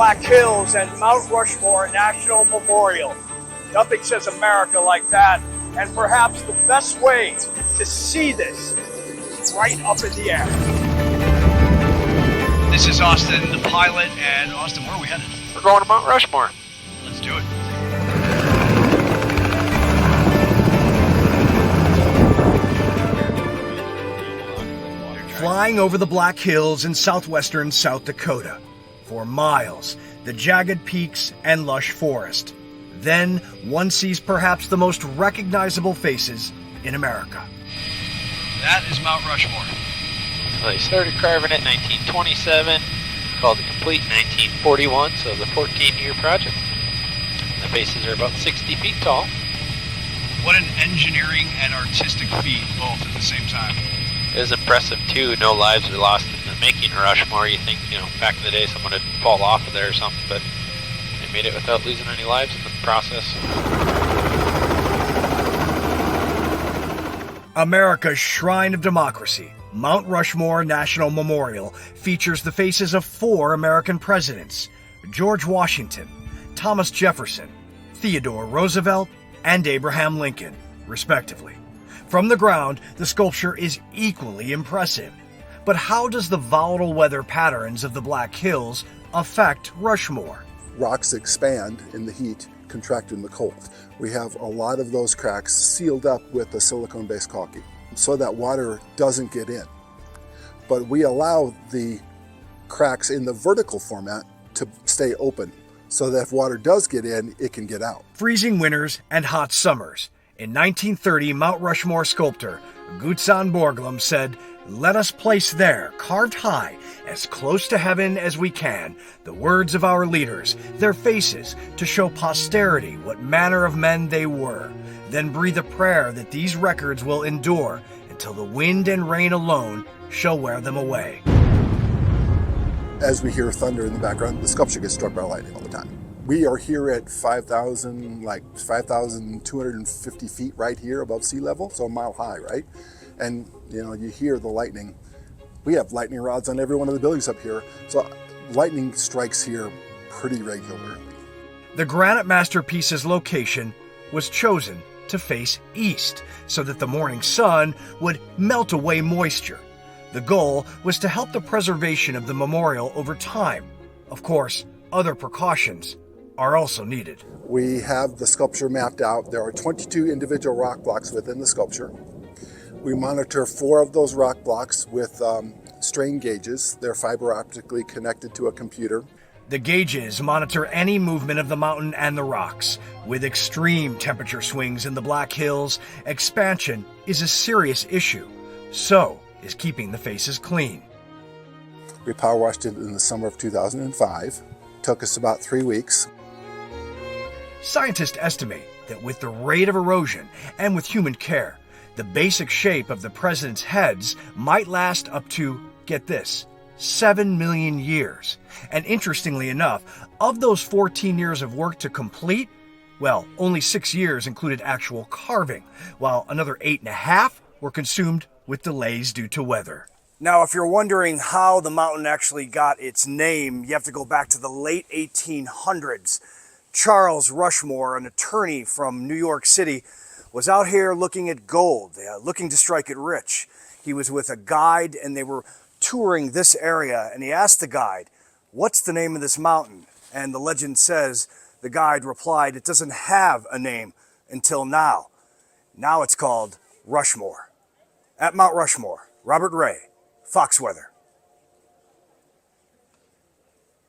Black Hills and Mount Rushmore National Memorial. Nothing says America like that, and perhaps the best way to see this is right up in the air. This is Austin, the pilot, and Austin, where are we headed? We're going to Mount Rushmore. Let's do it. Flying over the Black Hills in southwestern South Dakota. For miles, the jagged peaks and lush forest. Then, one sees perhaps the most recognizable faces in America. That is Mount Rushmore. So they started carving it in 1927, called it complete in 1941, so the 14-year project. The faces are about 60 feet tall. What an engineering and artistic feat, both at the same time. It was impressive, too. No lives were lost in the making of Rushmore. You think, back in the day someone would fall off of there or something, but they made it without losing any lives in the process. America's shrine of democracy, Mount Rushmore National Memorial, features the faces of 4 American presidents: George Washington, Thomas Jefferson, Theodore Roosevelt, and Abraham Lincoln, respectively. From the ground, the sculpture is equally impressive. But how does the volatile weather patterns of the Black Hills affect Rushmore? Rocks expand in the heat, contract in the cold. We have a lot of those cracks sealed up with a silicone-based caulking so that water doesn't get in. But we allow the cracks in the vertical format to stay open so that if water does get in, it can get out. Freezing winters and hot summers. In 1930, Mount Rushmore sculptor Gutzon Borglum said, "Let us place there, carved high, as close to heaven as we can, the words of our leaders, their faces, to show posterity what manner of men they were. Then breathe a prayer that these records will endure until the wind and rain alone shall wear them away." As we hear thunder in the background, the sculpture gets struck by lightning all the time. We are here at 5,250 feet right here above sea level, so a mile high, right? And you hear the lightning. We have lightning rods on every one of the buildings up here, so lightning strikes here pretty regularly. The granite masterpiece's location was chosen to face east so that the morning sun would melt away moisture. The goal was to help the preservation of the memorial over time. Of course, other precautions are also needed. We have the sculpture mapped out. There are 22 individual rock blocks within the sculpture. We monitor 4 of those rock blocks with strain gauges. They're fiber optically connected to a computer. The gauges monitor any movement of the mountain and the rocks. With extreme temperature swings in the Black Hills, expansion is a serious issue. So is keeping the faces clean. We power washed it in the summer of 2005. Took us about 3 weeks. Scientists estimate that with the rate of erosion and with human care, the basic shape of the president's heads might last up to, get this, 7 million years. And interestingly enough, of those 14 years of work to complete, well, only 6 years included actual carving, while another 8.5 were consumed with delays due to weather. Now, if you're wondering how the mountain actually got its name, you have to go back to the late 1800s. Charles Rushmore, an attorney from New York City, was out here looking at gold, looking to strike it rich. He was with a guide and they were touring this area, and he asked the guide, "What's the name of this mountain?" And the legend says the guide replied, "It doesn't have a name until now. Now it's called Rushmore." At Mount Rushmore, Robert Ray, Fox Weather.